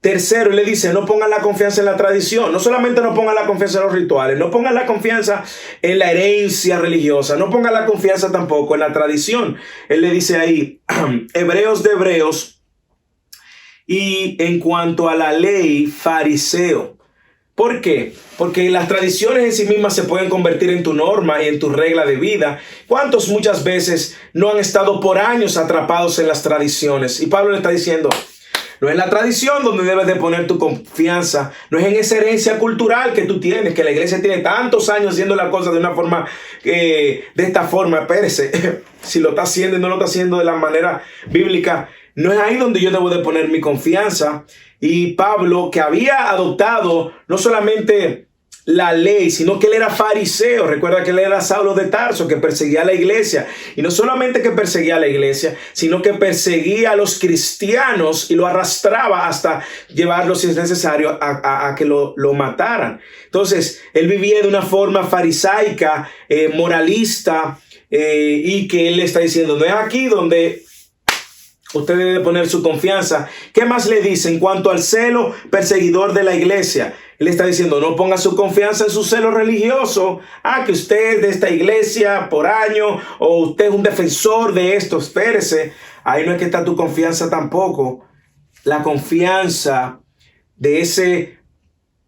Tercero, él le dice, no pongan la confianza en la tradición. No solamente no pongan la confianza en los rituales, no pongan la confianza en la herencia religiosa, no pongan la confianza tampoco en la tradición. Él le dice ahí, hebreos de hebreos, y en cuanto a la ley, fariseo. ¿Por qué? Porque las tradiciones en sí mismas se pueden convertir en tu norma y en tu regla de vida. ¿Cuántos muchas veces no han estado por años atrapados en las tradiciones? Y Pablo le está diciendo, no es la tradición donde debes de poner tu confianza. No es en esa herencia cultural que tú tienes, que la iglesia tiene tantos años haciendo las cosas de una forma, de esta forma. Espérese, si lo está haciendo y no lo está haciendo de la manera bíblica, no es ahí donde yo debo de poner mi confianza. Y Pablo, que había adoptado no solamente la ley, sino que él era fariseo. Recuerda que él era Saulo de Tarso, que perseguía a la iglesia. Y no solamente que perseguía a la iglesia, sino que perseguía a los cristianos y lo arrastraba hasta llevarlo, si es necesario, a que lo mataran. Entonces, él vivía de una forma farisaica, moralista, y que él le está diciendo, no es aquí donde usted debe poner su confianza. ¿Qué más le dice en cuanto al celo perseguidor de la iglesia? Él está diciendo, no ponga su confianza en su celo religioso. Que usted es de esta iglesia por año, o usted es un defensor de esto. Espérese, ahí no es que está tu confianza tampoco. La confianza de ese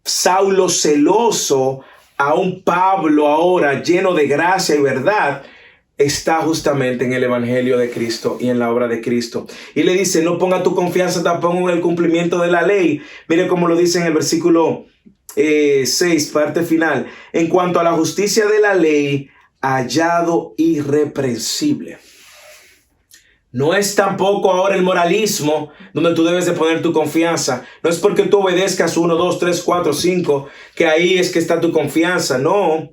Saulo celoso a un Pablo ahora lleno de gracia y verdad está justamente en el evangelio de Cristo y en la obra de Cristo. Y le dice, no ponga tu confianza tampoco en el cumplimiento de la ley. Mire cómo lo dice en el versículo 6, parte final. En cuanto a la justicia de la ley, hallado irreprensible. No es tampoco ahora el moralismo donde tú debes de poner tu confianza. No es porque tú obedezcas 1, 2, 3, 4, 5 que ahí es que está tu confianza. No.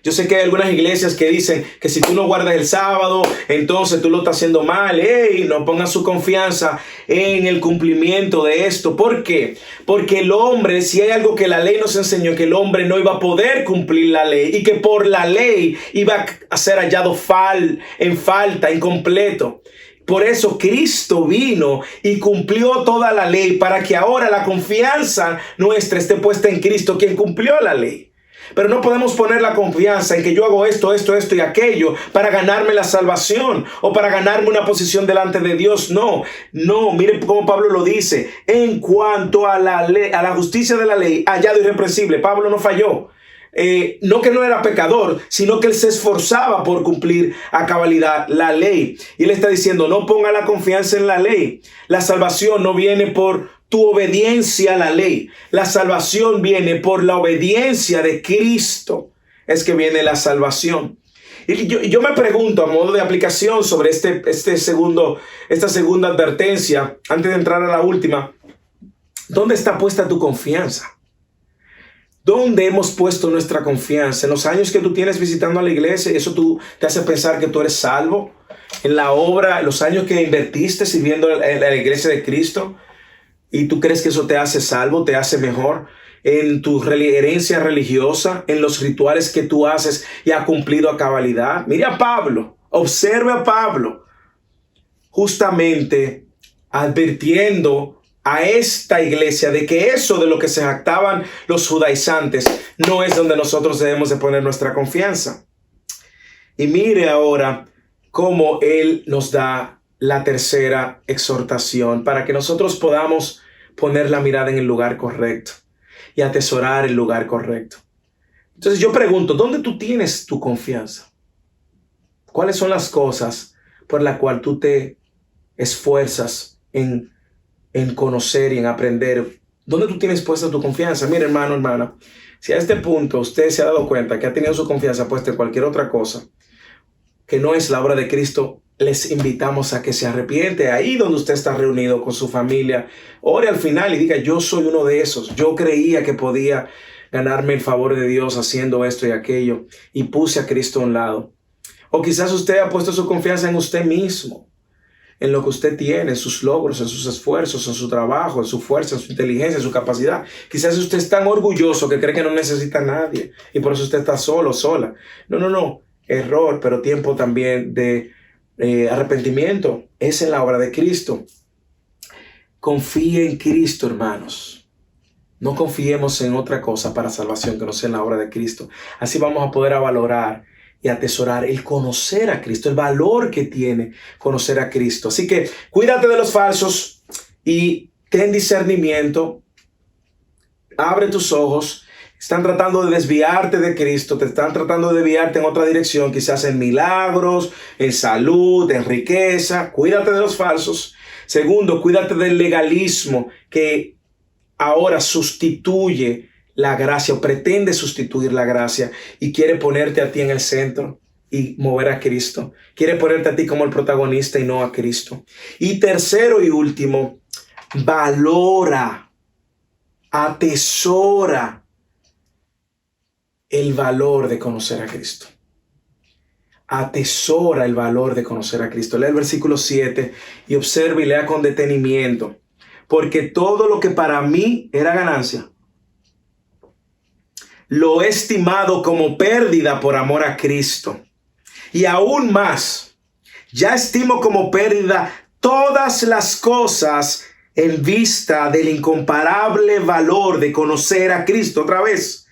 Yo sé que hay algunas iglesias que dicen que si tú no guardas el sábado, entonces tú lo estás haciendo mal. No pongas su confianza en el cumplimiento de esto. ¿Por qué? Porque el hombre, si hay algo que la ley nos enseñó, que el hombre no iba a poder cumplir la ley y que por la ley iba a ser hallado en falta, incompleto. Por eso Cristo vino y cumplió toda la ley para que ahora la confianza nuestra esté puesta en Cristo, quien cumplió la ley. Pero no podemos poner la confianza en que yo hago esto y aquello para ganarme la salvación o para ganarme una posición delante de Dios. No, miren cómo Pablo lo dice. En cuanto a la ley, a la justicia de la ley, hallado irreprensible. Pablo no falló. No que no era pecador, sino que él se esforzaba por cumplir a cabalidad la ley. Y él está diciendo, no ponga la confianza en la ley. La salvación no viene por tu obediencia a la ley. La salvación viene por la obediencia de Cristo. Es que viene la salvación. Y yo me pregunto a modo de aplicación sobre esta segunda advertencia, antes de entrar a la última, ¿dónde está puesta tu confianza? ¿Dónde hemos puesto nuestra confianza? En los años que tú tienes visitando a la iglesia, ¿eso te hace pensar que tú eres salvo? En la obra, los años que invertiste sirviendo en la iglesia de Cristo, ¿y tú crees que eso te hace salvo, te hace mejor? En tu herencia religiosa, en los rituales que tú haces y has cumplido a cabalidad. Mire a Pablo, observe a Pablo, justamente advirtiendo a esta iglesia de que eso de lo que se jactaban los judaizantes no es donde nosotros debemos de poner nuestra confianza. Y mire ahora cómo Él nos da la tercera exhortación para que nosotros podamos poner la mirada en el lugar correcto y atesorar el lugar correcto. Entonces yo pregunto, ¿dónde tú tienes tu confianza? ¿Cuáles son las cosas por las cuales tú te esfuerzas en conocer y en aprender? ¿Dónde tú tienes puesta tu confianza? Mire, hermano, hermana, si a este punto usted se ha dado cuenta que ha tenido su confianza puesta en cualquier otra cosa que no es la obra de Cristo, les invitamos a que se arrepiente ahí donde usted está reunido con su familia. Ore al final y diga, yo soy uno de esos. Yo creía que podía ganarme el favor de Dios haciendo esto y aquello y puse a Cristo a un lado. O quizás usted ha puesto su confianza en usted mismo, en lo que usted tiene, en sus logros, en sus esfuerzos, en su trabajo, en su fuerza, en su inteligencia, en su capacidad. Quizás usted es tan orgulloso que cree que no necesita a nadie y por eso usted está solo, sola. No. Error, pero tiempo también de arrepentimiento. Es en la obra de Cristo. Confíe en Cristo, hermanos. No confiemos en otra cosa para salvación que no sea en la obra de Cristo. Así vamos a poder valorar y atesorar el conocer a Cristo, el valor que tiene conocer a Cristo. Así que cuídate de los falsos y ten discernimiento. Abre tus ojos. Están tratando de desviarte de Cristo, te están tratando de desviarte en otra dirección, quizás en milagros, en salud, en riqueza. Cuídate de los falsos. Segundo, cuídate del legalismo que ahora sustituye la gracia o pretende sustituir la gracia y quiere ponerte a ti en el centro y mover a Cristo. Quiere ponerte a ti como el protagonista y no a Cristo. Y tercero y último, valora, atesora el valor de conocer a Cristo. Atesora el valor de conocer a Cristo. Lea el versículo 7 y observe y lea con detenimiento. Porque todo lo que para mí era ganancia, lo he estimado como pérdida por amor a Cristo. Y aún más, ya estimo como pérdida todas las cosas en vista del incomparable valor de conocer a Cristo. Otra vez,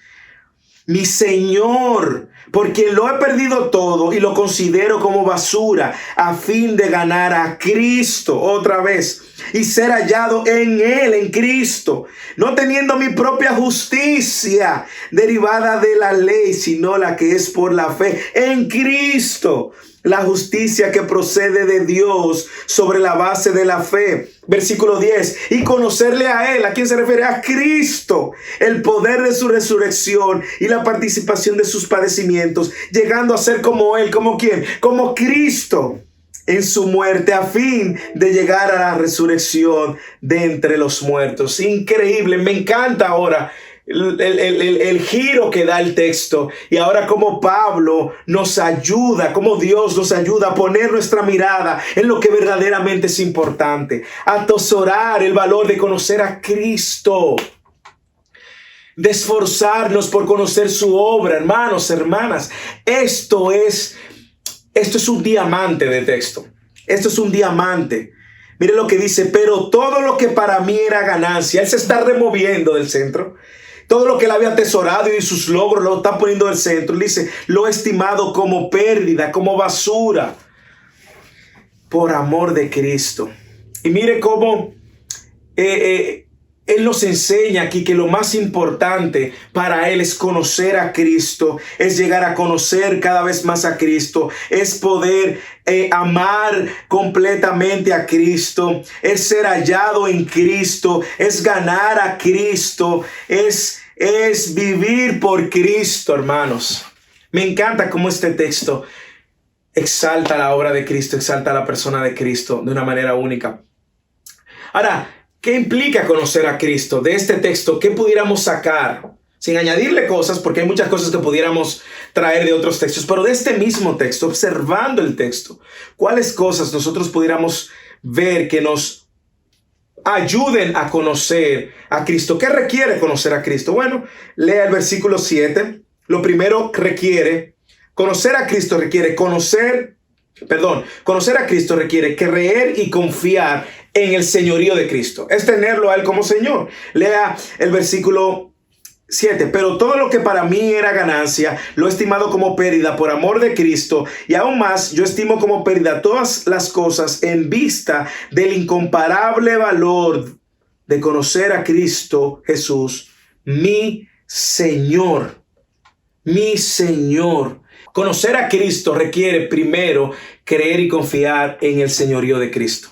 mi Señor, porque lo he perdido todo y lo considero como basura a fin de ganar a Cristo otra vez y ser hallado en Él, en Cristo, no teniendo mi propia justicia derivada de la ley, sino la que es por la fe en Cristo, la justicia que procede de Dios sobre la base de la fe. Versículo 10. Y conocerle a Él. ¿A quién se refiere? A Cristo. El poder de su resurrección y la participación de sus padecimientos, llegando a ser como Él. ¿Como quién? Como Cristo en su muerte, a fin de llegar a la resurrección de entre los muertos. Increíble. Me encanta ahora el giro que da el texto y ahora como Pablo nos ayuda, como Dios nos ayuda a poner nuestra mirada en lo que verdaderamente es importante, a atesorar el valor de conocer a Cristo, de esforzarnos por conocer su obra. Hermanos, hermanas, esto es un diamante de texto. Esto es un diamante. Mire lo que dice: pero todo lo que para mí era ganancia. Él se está removiendo del centro. Todo lo que él había atesorado y sus logros lo está poniendo al centro. Él dice: lo he estimado como pérdida, como basura, por amor de Cristo. Y mire cómo Él nos enseña aquí que lo más importante para Él es conocer a Cristo, es llegar a conocer cada vez más a Cristo, es poder amar completamente a Cristo, es ser hallado en Cristo, es ganar a Cristo, es vivir por Cristo, hermanos. Me encanta cómo este texto exalta la obra de Cristo, exalta la persona de Cristo de una manera única. Ahora, ¿qué implica conocer a Cristo? De este texto, ¿qué pudiéramos sacar? Sin añadirle cosas, porque hay muchas cosas que pudiéramos traer de otros textos, pero de este mismo texto, observando el texto, ¿cuáles cosas nosotros pudiéramos ver que nos ayuden a conocer a Cristo? ¿Qué requiere conocer a Cristo? Bueno, lea el versículo 7. Lo primero requiere, conocer a Cristo requiere conocer Conocer a Cristo requiere creer y confiar en el señorío de Cristo. Es tenerlo a Él como Señor. Lea el versículo 7. Pero todo lo que para mí era ganancia, lo he estimado como pérdida por amor de Cristo. Y aún más, yo estimo como pérdida todas las cosas en vista del incomparable valor de conocer a Cristo Jesús, mi Señor. Mi Señor. Conocer a Cristo requiere primero creer y confiar en el señorío de Cristo.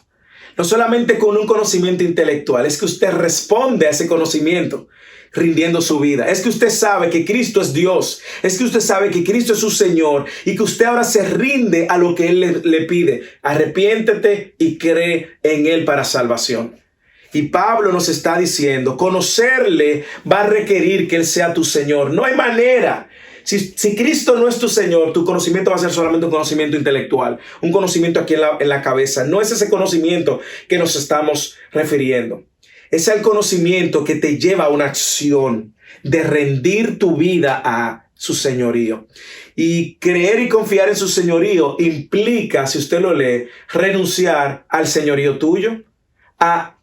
No solamente con un conocimiento intelectual, es que usted responde a ese conocimiento rindiendo su vida. Es que usted sabe que Cristo es Dios. Es que usted sabe que Cristo es su Señor y que usted ahora se rinde a lo que Él le pide. Arrepiéntete y cree en Él para salvación. Y Pablo nos está diciendo, conocerle va a requerir que Él sea tu Señor. No hay manera. Si Cristo no es tu Señor, tu conocimiento va a ser solamente un conocimiento intelectual, un conocimiento aquí en la cabeza. No es ese conocimiento que nos estamos refiriendo. Es el conocimiento que te lleva a una acción de rendir tu vida a su señorío. Y creer y confiar en su señorío implica, si usted lo lee, renunciar al señorío tuyo.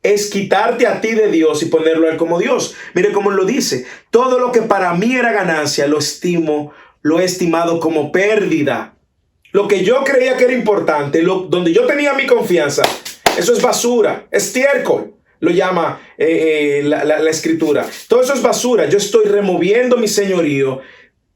Es quitarte a ti de Dios y ponerlo a Él como Dios. Mire cómo lo dice. Todo lo que para mí era ganancia lo he estimado como pérdida. Lo que yo creía que era importante, donde yo tenía mi confianza, eso es basura, estiércol, lo llama la Escritura. Todo eso es basura. Yo estoy removiendo mi señorío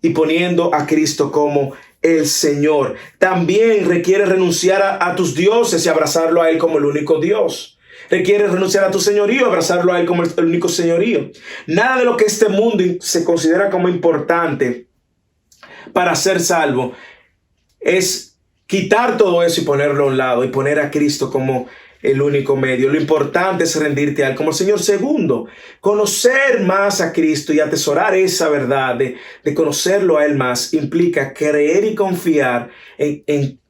y poniendo a Cristo como el Señor. También requiere renunciar a tus dioses y abrazarlo a Él como el único Dios. Requiere renunciar a tu señorío, abrazarlo a Él como el único señorío. Nada de lo que este mundo se considera como importante para ser salvo es quitar todo eso y ponerlo a un lado y poner a Cristo como el único medio. Lo importante es rendirte a Él como el Señor. Segundo, conocer más a Cristo y atesorar esa verdad de conocerlo a Él más implica creer y confiar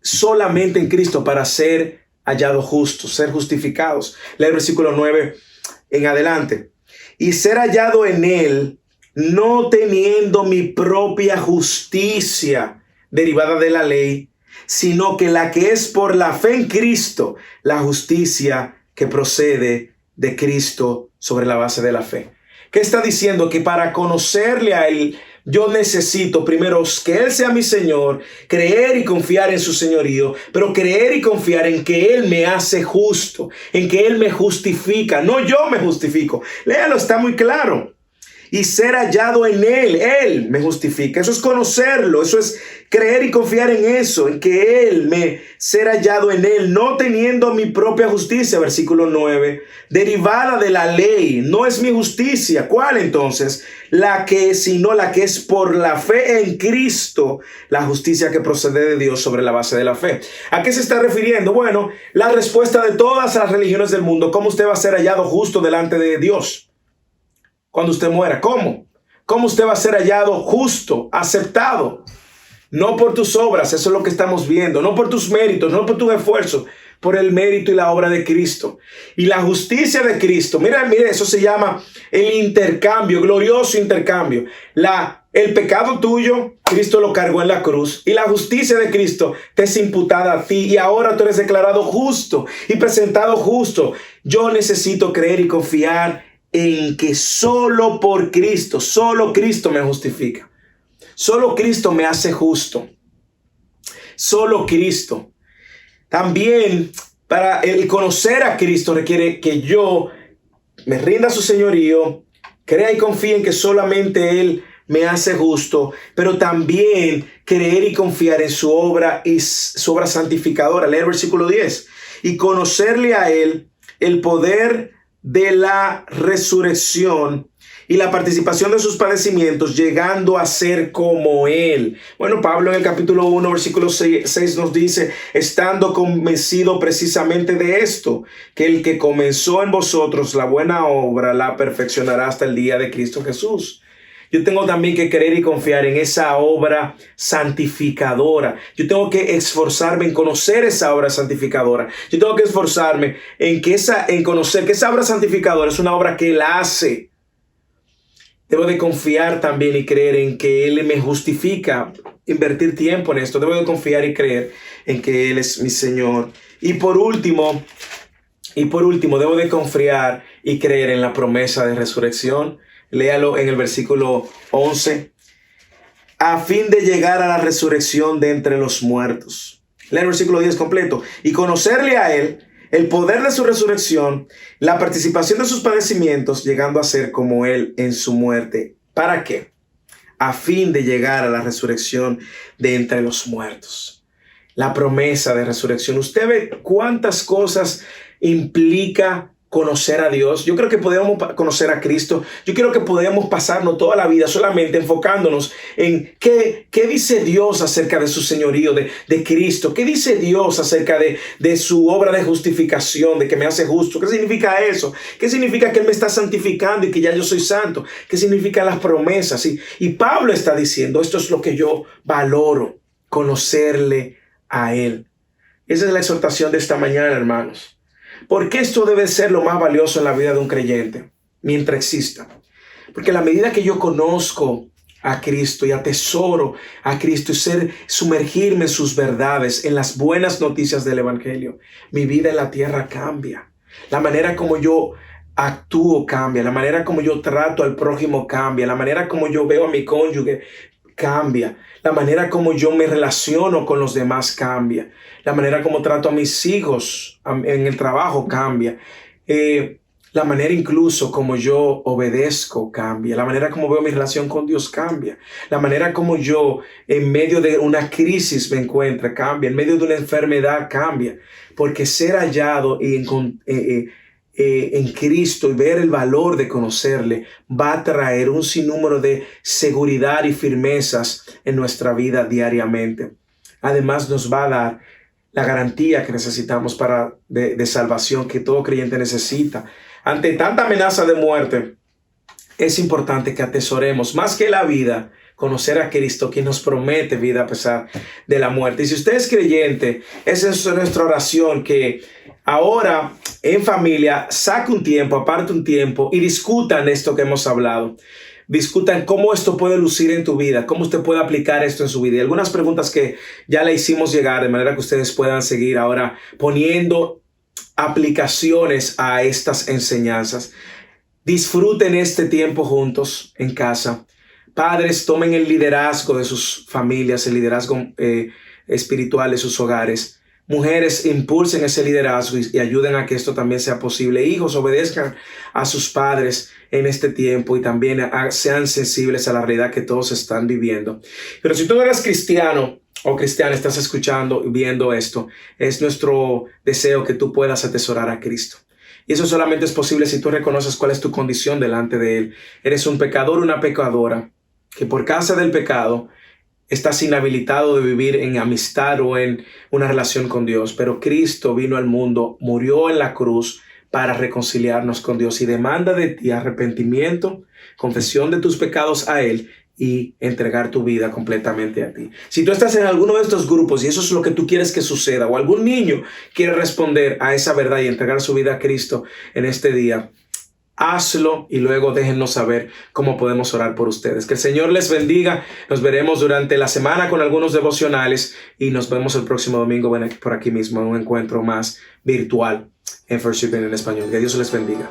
solamente en Cristo para ser hallados justos, ser justificados. Lee el versículo 9 en adelante. Y ser hallado en Él, no teniendo mi propia justicia derivada de la ley, sino que la que es por la fe en Cristo, la justicia que procede de Cristo sobre la base de la fe. ¿Qué está diciendo? Que para conocerle a Él, yo necesito primero que Él sea mi Señor, creer y confiar en su señorío, pero creer y confiar en que Él me hace justo, en que Él me justifica, no yo me justifico. Léalo, está muy claro. Y ser hallado en Él me justifica. Eso es conocerlo, eso es creer y confiar en eso, en que ser hallado en Él, no teniendo mi propia justicia, versículo 9, derivada de la ley, no es mi justicia. ¿Cuál entonces? Sino la que es por la fe en Cristo, la justicia que procede de Dios sobre la base de la fe. ¿A qué se está refiriendo? Bueno, la respuesta de todas las religiones del mundo, ¿cómo usted va a ser hallado justo delante de Dios cuando usted muera? ¿Cómo? ¿Cómo usted va a ser hallado justo, aceptado? No por tus obras, eso es lo que estamos viendo. No por tus méritos, no por tus esfuerzos, por el mérito y la obra de Cristo. Y la justicia de Cristo, mire, eso se llama el intercambio, glorioso intercambio. El pecado tuyo, Cristo lo cargó en la cruz. Y la justicia de Cristo te es imputada a ti. Y ahora tú eres declarado justo y presentado justo. Yo necesito creer y confiar en que solo por Cristo, solo Cristo me justifica. Solo Cristo me hace justo. Solo Cristo. También para el conocer a Cristo requiere que yo me rinda a su señorío, crea y confíe en que solamente Él me hace justo, pero también creer y confiar en su obra y su obra santificadora. Lee el versículo 10. Y conocerle a Él el poder de la resurrección y la participación de sus padecimientos, llegando a ser como Él. Bueno, Pablo en el capítulo 1, versículo 6 nos dice, estando convencido precisamente de esto, que el que comenzó en vosotros la buena obra la perfeccionará hasta el día de Cristo Jesús. Yo tengo también que creer y confiar en esa obra santificadora. Yo tengo que esforzarme en conocer esa obra santificadora. Yo tengo que esforzarme en conocer que esa obra santificadora es una obra que Él hace. Debo de confiar también y creer en que Él me justifica. invertir tiempo en esto. Debo de confiar y creer en que Él es mi Señor. Y por último, debo de confiar y creer en la promesa de resurrección. Léalo en el versículo 11. A fin de llegar a la resurrección de entre los muertos. Lea el versículo 10 completo. Y conocerle a Él, el poder de su resurrección, la participación de sus padecimientos, llegando a ser como Él en su muerte. ¿Para qué? A fin de llegar a la resurrección de entre los muertos. La promesa de resurrección. Usted ve cuántas cosas implica conocer a Dios. Yo creo que podemos conocer a Cristo. Yo creo que podemos pasarnos toda la vida solamente enfocándonos en qué dice Dios acerca de su señorío, de Cristo. ¿Qué dice Dios acerca de su obra de justificación, de que me hace justo? ¿Qué significa eso? ¿Qué significa que Él me está santificando y que ya yo soy santo? ¿Qué significan las promesas? Y Pablo está diciendo, esto es lo que yo valoro, conocerle a Él. Esa es la exhortación de esta mañana, hermanos. Porque esto debe ser lo más valioso en la vida de un creyente, mientras exista. Porque a la medida que yo conozco a Cristo y atesoro a Cristo y sumergirme en sus verdades, en las buenas noticias del Evangelio, mi vida en la tierra cambia. La manera como yo actúo cambia, la manera como yo trato al prójimo cambia, la manera como yo veo a mi cónyuge cambia, la manera como yo me relaciono con los demás cambia, la manera como trato a mis hijos en el trabajo cambia, la manera incluso como yo obedezco cambia, la manera como veo mi relación con Dios cambia, la manera como yo en medio de una crisis me encuentro cambia, en medio de una enfermedad cambia, porque ser hallado y en Cristo y ver el valor de conocerle va a traer un sinnúmero de seguridad y firmezas en nuestra vida diariamente. Además nos va a dar la garantía que necesitamos de salvación que todo creyente necesita. Ante tanta amenaza de muerte, es importante que atesoremos más que la vida, conocer a Cristo, quien nos promete vida a pesar de la muerte. Y si usted es creyente, esa es nuestra oración, que ahora en familia saque un tiempo, aparte un tiempo y discutan esto que hemos hablado. Discutan cómo esto puede lucir en tu vida, cómo usted puede aplicar esto en su vida. Y algunas preguntas que ya le hicimos llegar de manera que ustedes puedan seguir ahora poniendo aplicaciones a estas enseñanzas. Disfruten este tiempo juntos en casa. Padres, tomen el liderazgo de sus familias, el liderazgo espiritual de sus hogares. Mujeres, impulsen ese liderazgo y ayuden a que esto también sea posible. Hijos, obedezcan a sus padres en este tiempo y también sean sensibles a la realidad que todos están viviendo. Pero si tú eres cristiano o cristiana, estás escuchando y viendo esto, es nuestro deseo que tú puedas atesorar a Cristo. Y eso solamente es posible si tú reconoces cuál es tu condición delante de Él. Eres un pecador, una pecadora, que por causa del pecado estás inhabilitado de vivir en amistad o en una relación con Dios. Pero Cristo vino al mundo, murió en la cruz para reconciliarnos con Dios y demanda de ti arrepentimiento, confesión de tus pecados a Él y entregar tu vida completamente a ti. Si tú estás en alguno de estos grupos y eso es lo que tú quieres que suceda, o algún niño quiere responder a esa verdad y entregar su vida a Cristo en este día, hazlo y luego déjennos saber cómo podemos orar por ustedes. Que el Señor les bendiga. Nos veremos durante la semana con algunos devocionales y nos vemos el próximo domingo por aquí mismo en un encuentro más virtual en First Shipping en español. Que Dios les bendiga.